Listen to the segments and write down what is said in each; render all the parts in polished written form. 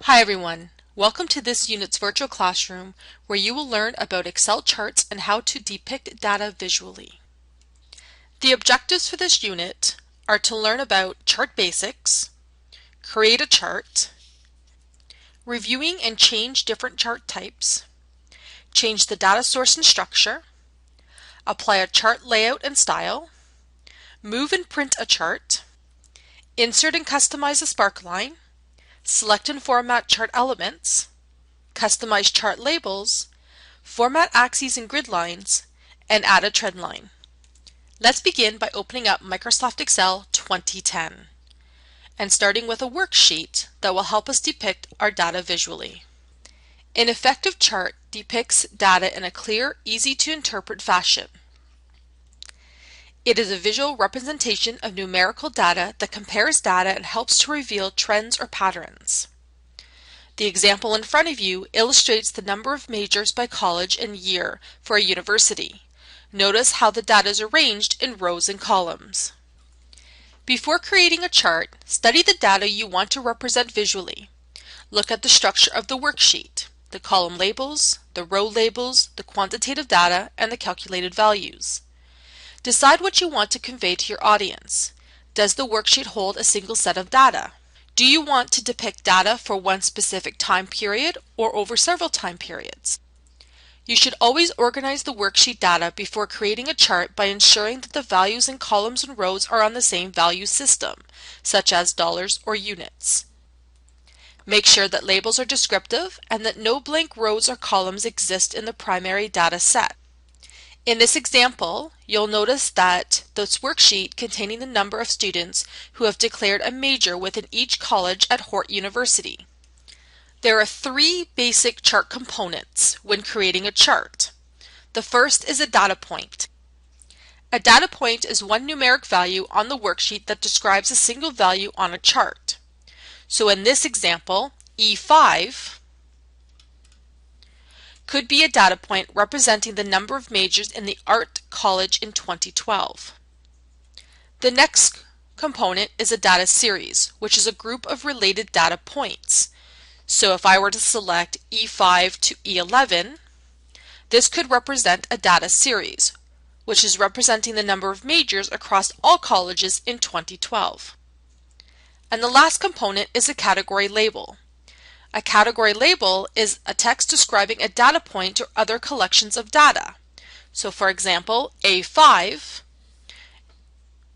Hi everyone, welcome to this unit's virtual classroom where you will learn about Excel charts and how to depict data visually. The objectives for this unit are to learn about chart basics, create a chart, reviewing and change different chart types, change the data source and structure, apply a chart layout and style, move and print a chart, insert and customize a sparkline, select and format chart elements, customize chart labels, format axes and grid lines, and add a trend line. Let's begin by opening up Microsoft Excel 2010 and starting with a worksheet that will help us depict our data visually. An effective chart depicts data in a clear, easy to interpret fashion. It is a visual representation of numerical data that compares data and helps to reveal trends or patterns. The example in front of you illustrates the number of majors by college and year for a university. Notice how the data is arranged in rows and columns. Before creating a chart, study the data you want to represent visually. Look at the structure of the worksheet, the column labels, the row labels, the quantitative data, and the calculated values. Decide what you want to convey to your audience. Does the worksheet hold a single set of data? Do you want to depict data for one specific time period or over several time periods? You should always organize the worksheet data before creating a chart by ensuring that the values in columns and rows are on the same value system, such as dollars or units. Make sure that labels are descriptive and that no blank rows or columns exist in the primary data set. In this example, you'll notice that this worksheet containing the number of students who have declared a major within each college at Hort University. There are three basic chart components when creating a chart. The first is a data point. A data point is one numeric value on the worksheet that describes a single value on a chart. So in this example, E5 could be a data point representing the number of majors in the art college in 2012. The next component is a data series, which is a group of related data points. So if I were to select E5 to E11, this could represent a data series, which is representing the number of majors across all colleges in 2012. And the last component is a category label. A category label is a text describing a data point or other collections of data. So for example, A5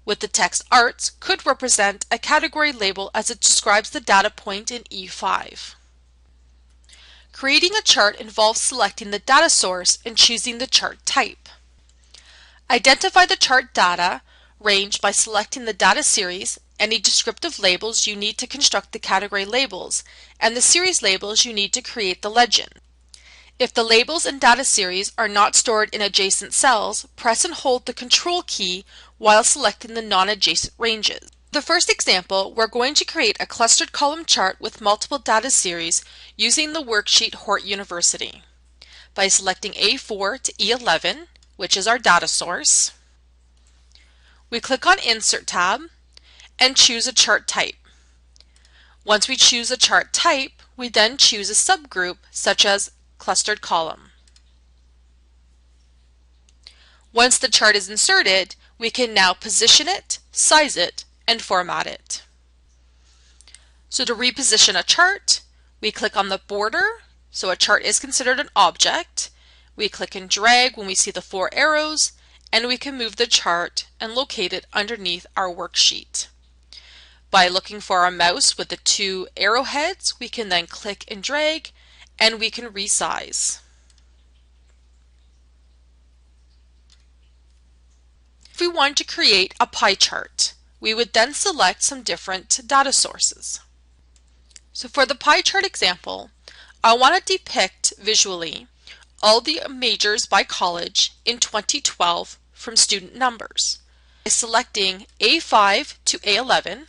with the text arts could represent a category label as it describes the data point in E5. Creating a chart involves selecting the data source and choosing the chart type. Identify the chart data range by selecting the data series, any descriptive labels you need to construct the category labels, and the series labels you need to create the legend. If the labels and data series are not stored in adjacent cells, press and hold the Control key while selecting the non-adjacent ranges. The first example, we're going to create a clustered column chart with multiple data series using the worksheet Hort University. By selecting A4 to E11, which is our data source, we click on Insert tab and choose a chart type. Once we choose a chart type, we then choose a subgroup such as clustered column. Once the chart is inserted, we can now position it, size it, and format it. So to reposition a chart, we click on the border, so a chart is considered an object. We click and drag when we see the four arrows, and we can move the chart and locate it underneath our worksheet. By looking for our mouse with the two arrowheads, we can then click and drag, and we can resize. If we want to create a pie chart, we would then select some different data sources. So for the pie chart example, I want to depict visually all the majors by college in 2012 from student numbers. By selecting A5 to A11,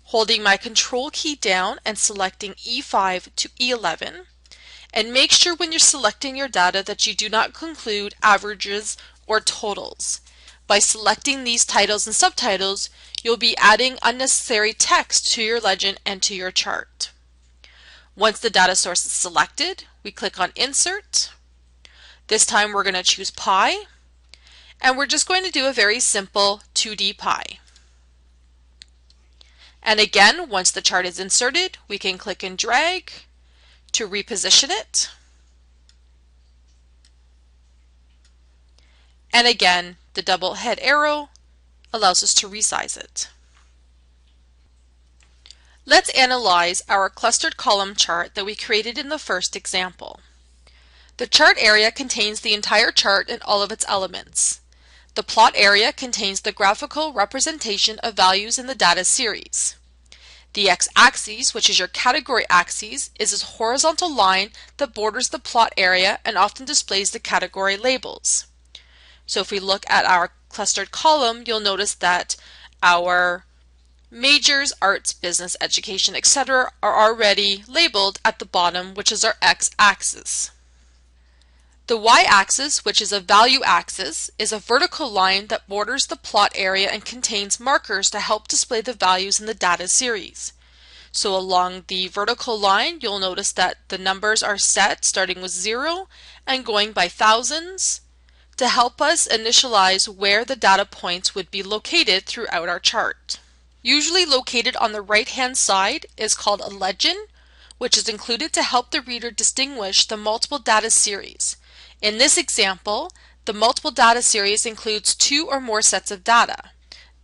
holding my Control key down and selecting E5 to E11, and make sure when you're selecting your data that you do not include averages or totals. By selecting these titles and subtitles, you'll be adding unnecessary text to your legend and to your chart. Once the data source is selected, we click on Insert. This time we're going to choose pie, and we're just going to do a very simple 2D pie. And again, once the chart is inserted, we can click and drag to reposition it. And again, the double head arrow allows us to resize it. Let's analyze our clustered column chart that we created in the first example. The chart area contains the entire chart and all of its elements. The plot area contains the graphical representation of values in the data series. The x-axis, which is your category axis, is a horizontal line that borders the plot area and often displays the category labels. So if we look at our clustered column, you'll notice that our majors, arts, business, education, etc. are already labeled at the bottom, which is our x-axis. The y-axis, which is a value axis, is a vertical line that borders the plot area and contains markers to help display the values in the data series. So along the vertical line, you'll notice that the numbers are set starting with 0 and going by thousands to help us initialize where the data points would be located throughout our chart. Usually located on the right-hand side is called a legend, which is included to help the reader distinguish the multiple data series. In this example, the multiple data series includes 2 or more sets of data.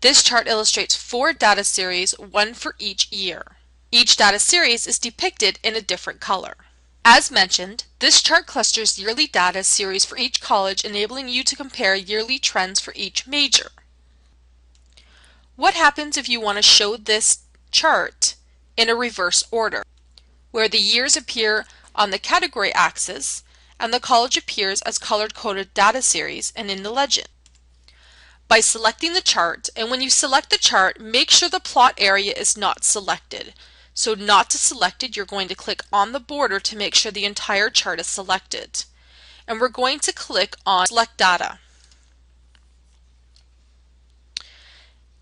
This chart illustrates 4 data series, 1 for each year. Each data series is depicted in a different color. As mentioned, this chart clusters yearly data series for each college, enabling you to compare yearly trends for each major. What happens if you want to show this chart in a reverse order, where the years appear on the category axis and the college appears as color-coded data series and in the legend? By selecting the chart, and when you select the chart, make sure the plot area is not selected. So not to select it, you're going to click on the border to make sure the entire chart is selected. And we're going to click on Select Data.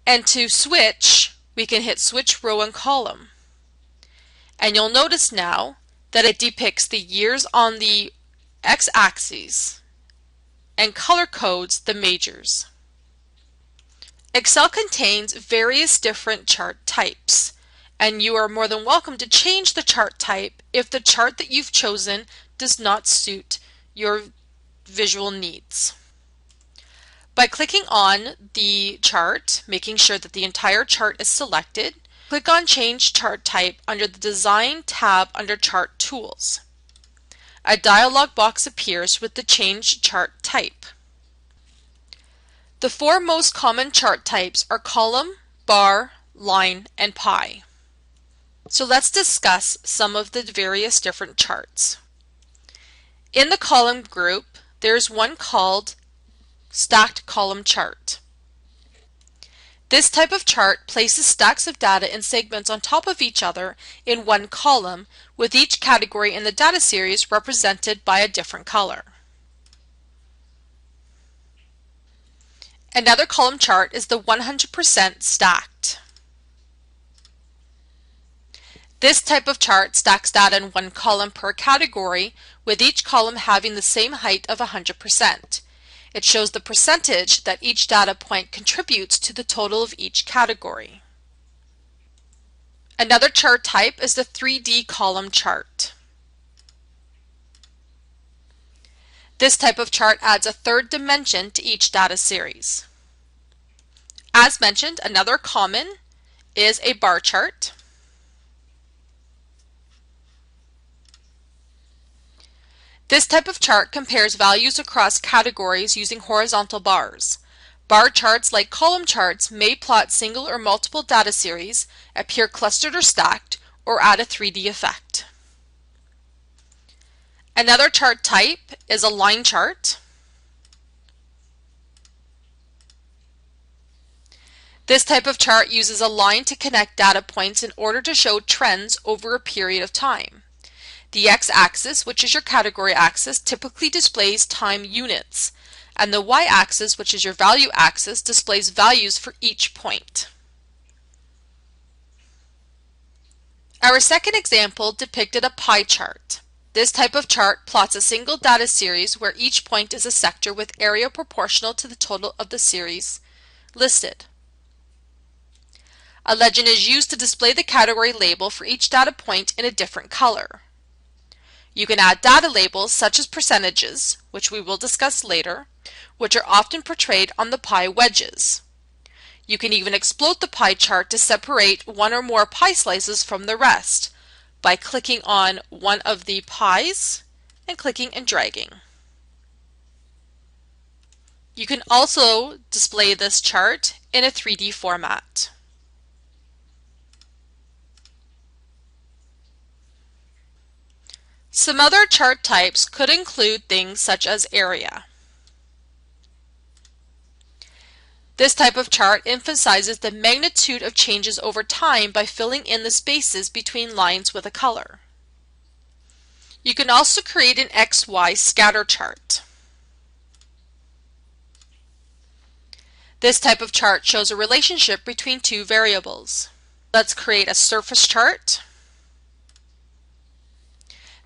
And to switch, we can hit Switch Row and Column. And you'll notice now that it depicts the years on the x-axis and color codes the majors. Excel contains various different chart types, and you are more than welcome to change the chart type if the chart that you've chosen does not suit your visual needs. By clicking on the chart, making sure that the entire chart is selected, click on Change Chart Type under the Design tab under Chart Tools. A dialog box appears with the Change Chart Type. The 4 most common chart types are column, bar, line, and pie. So let's discuss some of the various different charts. In the column group, there's one called Stacked Column Chart. This type of chart places stacks of data in segments on top of each other in one column, with each category in the data series represented by a different color. Another column chart is the 100% stacked. This type of chart stacks data in one column per category, with each column having the same height of 100%. It shows the percentage that each data point contributes to the total of each category. Another chart type is the 3D column chart. This type of chart adds a third dimension to each data series. As mentioned, another common is a bar chart. This type of chart compares values across categories using horizontal bars. Bar charts, like column charts, may plot single or multiple data series, appear clustered or stacked, or add a 3D effect. Another chart type is a line chart. This type of chart uses a line to connect data points in order to show trends over a period of time. The x-axis, which is your category axis, typically displays time units, and the y-axis, which is your value axis, displays values for each point. Our second example depicted a pie chart. This type of chart plots a single data series where each point is a sector with area proportional to the total of the series listed. A legend is used to display the category label for each data point in a different color. You can add data labels such as percentages, which we will discuss later, which are often portrayed on the pie wedges. You can even explode the pie chart to separate one or more pie slices from the rest by clicking on one of the pies and clicking and dragging. You can also display this chart in a 3D format. Some other chart types could include things such as area. This type of chart emphasizes the magnitude of changes over time by filling in the spaces between lines with a color. You can also create an XY scatter chart. This type of chart shows a relationship between two variables. Let's create a surface chart.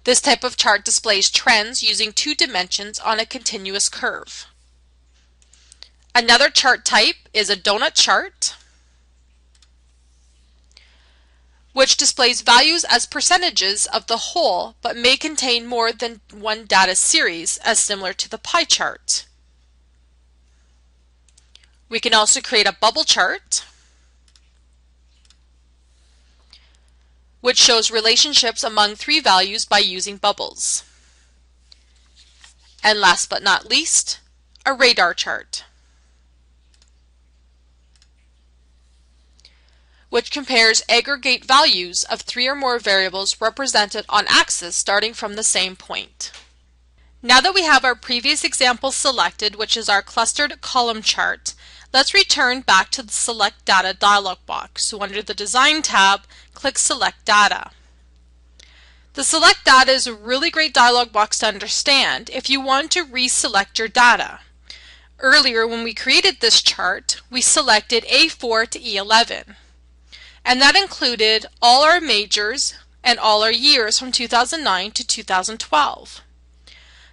This type of chart displays trends using 2 dimensions on a continuous curve. Another chart type is a donut chart, which displays values as percentages of the whole but may contain more than one data series, as similar to the pie chart. We can also create a bubble chart, which shows relationships among 3 values by using bubbles. And last but not least, a radar chart, which compares aggregate values of 3 or more variables represented on axis starting from the same point. Now that we have our previous example selected, which is our clustered column chart, let's return back to the Select Data dialog box. So under the Design tab, click Select Data. The Select Data is a really great dialog box to understand if you want to reselect your data. Earlier when we created this chart, we selected A4 to E11. And that included all our majors and all our years from 2009 to 2012.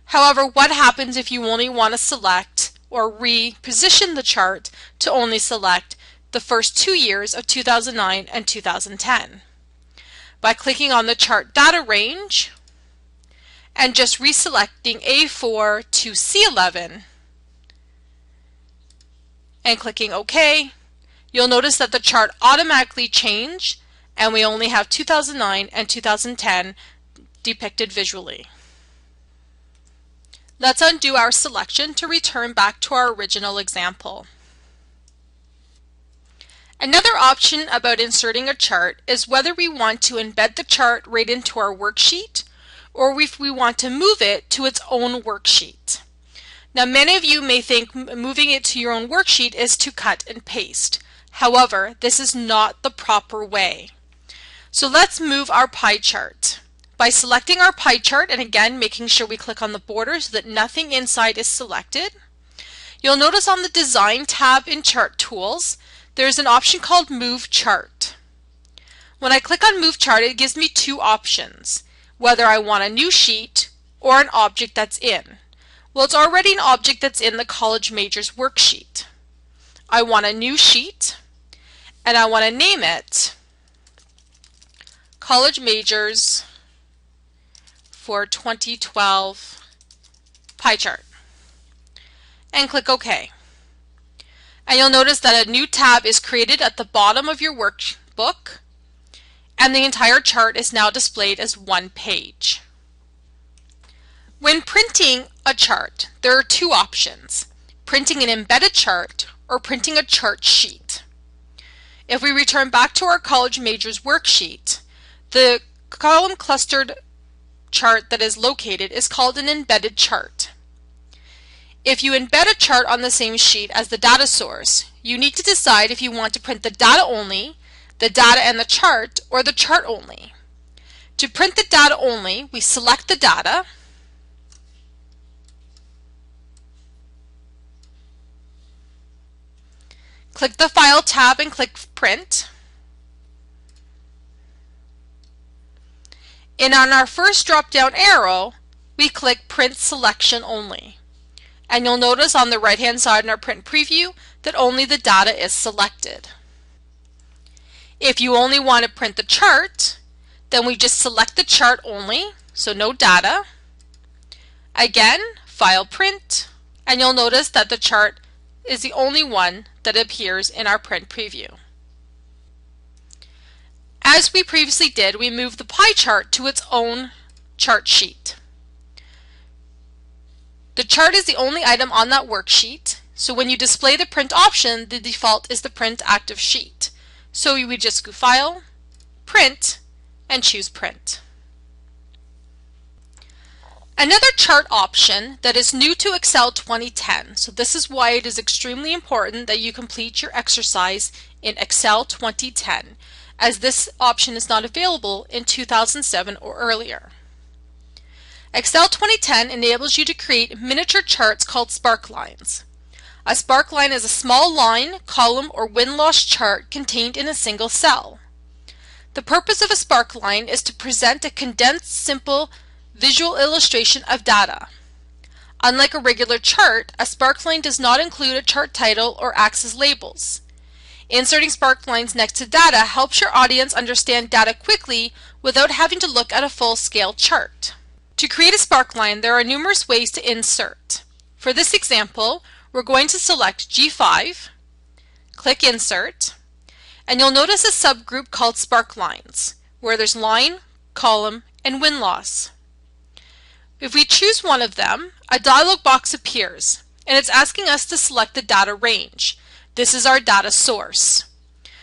However, what happens if you only want to select or reposition the chart to only select the first 2 years of 2009 and 2010? By clicking on the chart data range and just reselecting A4 to C11 and clicking OK, you'll notice that the chart automatically changed and we only have 2009 and 2010 depicted visually. Let's undo our selection to return back to our original example. Another option about inserting a chart is whether we want to embed the chart right into our worksheet or if we want to move it to its own worksheet. Now many of you may think moving it to your own worksheet is to cut and paste. However, this is not the proper way. So let's move our pie chart. By selecting our pie chart and again making sure we click on the border so that nothing inside is selected, you'll notice on the Design tab in Chart Tools, there's an option called Move Chart. When I click on Move Chart, it gives me 2 options, whether I want a new sheet or an object that's in. Well, it's already an object that's in the College Majors worksheet. I want a new sheet and I want to name it College Majors for 2012 pie chart and click OK. And you'll notice that a new tab is created at the bottom of your workbook and the entire chart is now displayed as one page. When printing a chart, there are 2 options: printing an embedded chart or printing a chart sheet. If we return back to our College Majors worksheet, the column clustered chart that is located is called an embedded chart. If you embed a chart on the same sheet as the data source, you need to decide if you want to print the data only, the data and the chart, or the chart only. To print the data only, we select the data, click the File tab and click Print. And on our first drop-down arrow, we click Print Selection Only. And you'll notice on the right-hand side in our print preview that only the data is selected. If you only want to print the chart, then we just select the chart only, so no data. Again, File Print, and you'll notice that the chart is the only one that appears in our print preview. As we previously did, we moved the pie chart to its own chart sheet. The chart is the only item on that worksheet, so when you display the print option, the default is the print active sheet. So we would just go File, Print, and choose Print. Another chart option that is new to Excel 2010, so this is why it is extremely important that you complete your exercise in Excel 2010, as this option is not available in 2007 or earlier. Excel 2010 enables you to create miniature charts called Sparklines. A Sparkline is a small line, column, or win-loss chart contained in a single cell. The purpose of a Sparkline is to present a condensed, simple visual illustration of data. Unlike a regular chart, a Sparkline does not include a chart title or axis labels. Inserting Sparklines next to data helps your audience understand data quickly without having to look at a full-scale chart. To create a Sparkline, there are numerous ways to insert. For this example, we're going to select G5, click Insert, and you'll notice a subgroup called Sparklines, where there's line, column, and win-loss. If we choose one of them, a dialog box appears, and it's asking us to select the data range. This is our data source.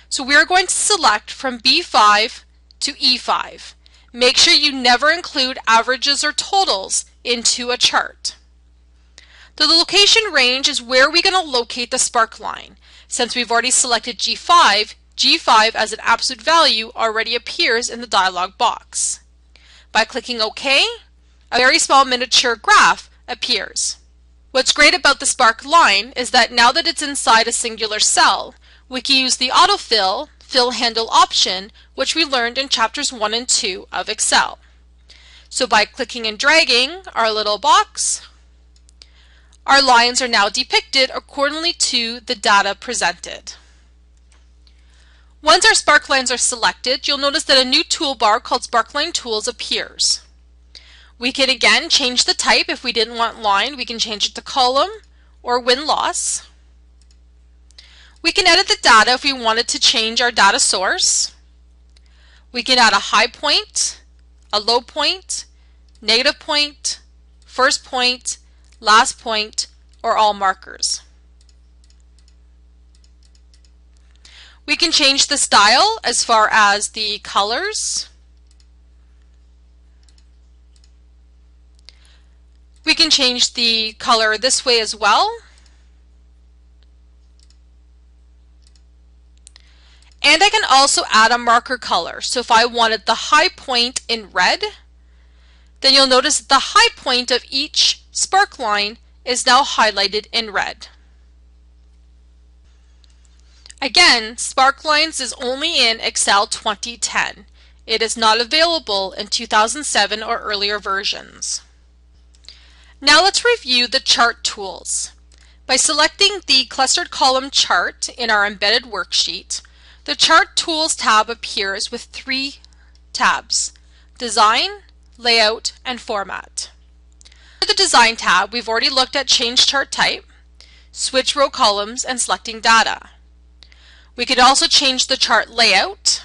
So we are going to select from B5 to E5. Make sure you never include averages or totals into a chart. The location range is where we're going to locate the Sparkline. Since we've already selected G5, G5 as an absolute value already appears in the dialog box. By clicking OK, a very small miniature graph appears. What's great about the Sparkline is that now that it's inside a singular cell, we can use the autofill fill handle option, which we learned in chapters 1 and 2 of Excel. So by clicking and dragging our little box, our lines are now depicted accordingly to the data presented. Once our Sparklines are selected, you'll notice that a new toolbar called Sparkline Tools appears. We can again change the type. If we didn't want line, we can change it to column or win-loss. We can edit the data if we wanted to change our data source. We can add a high point, a low point, negative point, first point, last point, or all markers. We can change the style as far as the colors. We can change the color this way as well. And I can also add a marker color. So if I wanted the high point in red, then you'll notice that the high point of each Sparkline is now highlighted in red. Again, Sparklines is only in Excel 2010. It is not available in 2007 or earlier versions. Now let's review the chart tools. By selecting the clustered column chart in our embedded worksheet, the Chart Tools tab appears with 3 tabs: Design, Layout, and Format. For the Design tab, we've already looked at Change Chart Type, Switch Row Columns, and Selecting Data. We could also change the chart layout,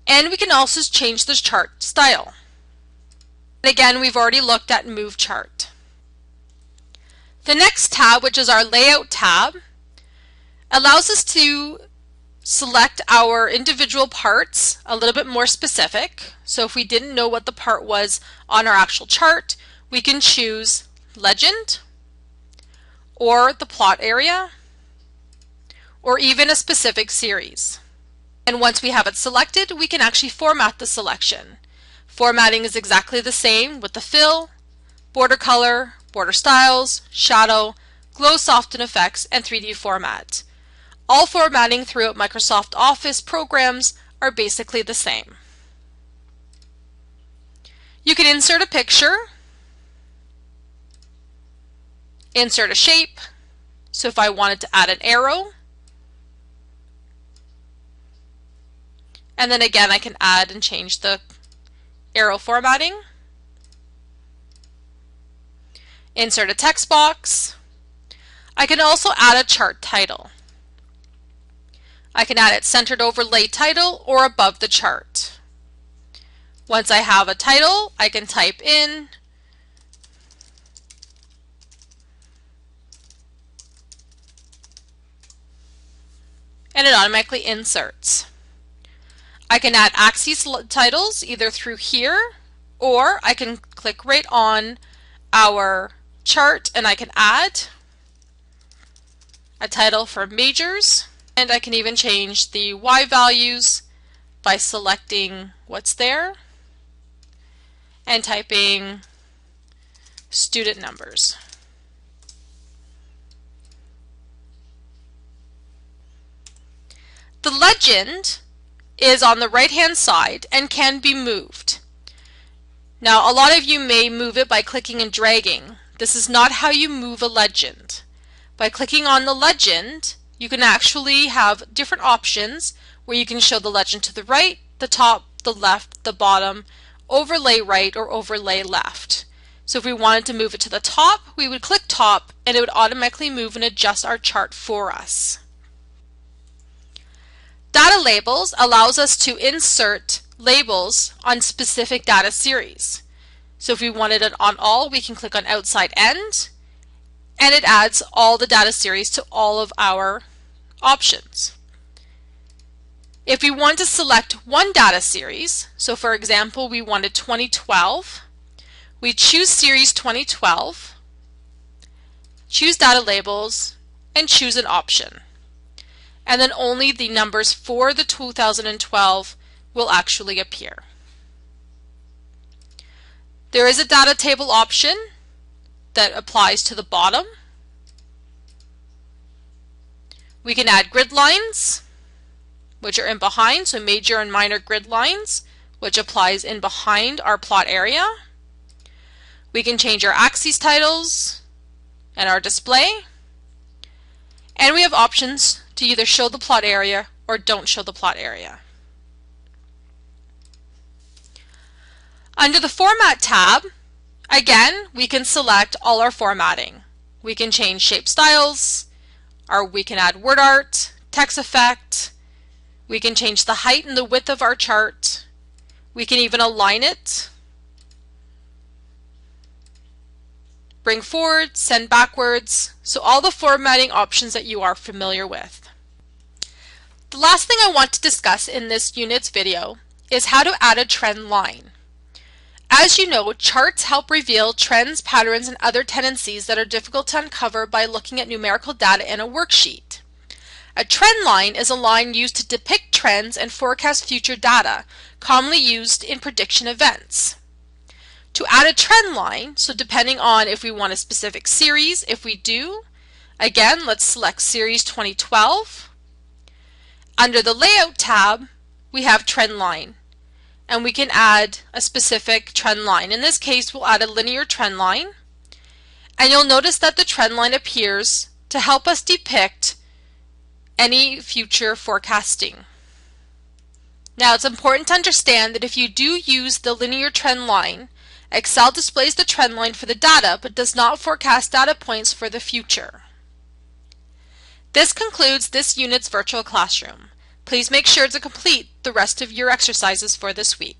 and we can also change the chart style. And again, we've already looked at Move Chart. The next tab, which is our Layout tab, allows us to select our individual parts a little bit more specific. So if we didn't know what the part was on our actual chart, we can choose Legend, or the plot area, or even a specific series. And once we have it selected, we can actually format the selection. Formatting is exactly the same with the fill, border color, border styles, shadow, glow soften effects, and 3D format. All formatting throughout Microsoft Office programs are basically the same. You can insert a picture, insert a shape. So if I wanted to add an arrow, and then again I can add and change the arrow formatting. Insert a text box. I can also add a chart title. I can add it centered overlay title or above the chart. Once I have a title, I can type in and it automatically inserts. I can add Yaxis titles either through here, or I can click right on our chart and I can add a title for majors, and I can even change the Y values by selecting what's there and typing student numbers. The legend is on the right hand side and can be moved. Now a lot of you may move it by clicking and dragging. This is not how you move a legend. By clicking on the legend, you can actually have different options where you can show the legend to the right, the top, the left, the bottom, overlay right, or overlay left. So if we wanted to move it to the top, we would click top and it would automatically move and adjust our chart for us. Data labels allows us to insert labels on specific data series. So if we wanted it on all, we can click on outside end and it adds all the data series to all of our options. If we want to select one data series, so for example we wanted 2012, we choose series 2012, choose data labels, and choose an option. And then only the numbers for the 2012 will actually appear. There is a data table option that applies to the bottom. We can add grid lines, which are in behind, so major and minor grid lines, which applies in behind our plot area. We can change our Yaxis titles and our display. And we have options to either show the plot area or don't show the plot area. Under the Format tab, again, we can select all our formatting. We can change shape styles, or we can add word art, text effect. We can change the height and the width of our chart. We can even align it, bring forward, send backwards, so all the formatting options that you are familiar with. The last thing I want to discuss in this unit's video is how to add a trend line. As you know, charts help reveal trends, patterns, and other tendencies that are difficult to uncover by looking at numerical data in a worksheet. A trend line is a line used to depict trends and forecast future data, commonly used in prediction events. To add a trend line, so depending on if we want a specific series, if we do, again, let's select Series 2012. Under the Layout tab, we have Trend Line, and we can add a specific trend line. In this case, we'll add a linear trend line, and you'll notice that the trend line appears to help us depict any future forecasting. Now, it's important to understand that if you do use the linear trend line, Excel displays the trend line for the data but does not forecast data points for the future. This concludes this unit's virtual classroom. Please make sure to complete the rest of your exercises for this week.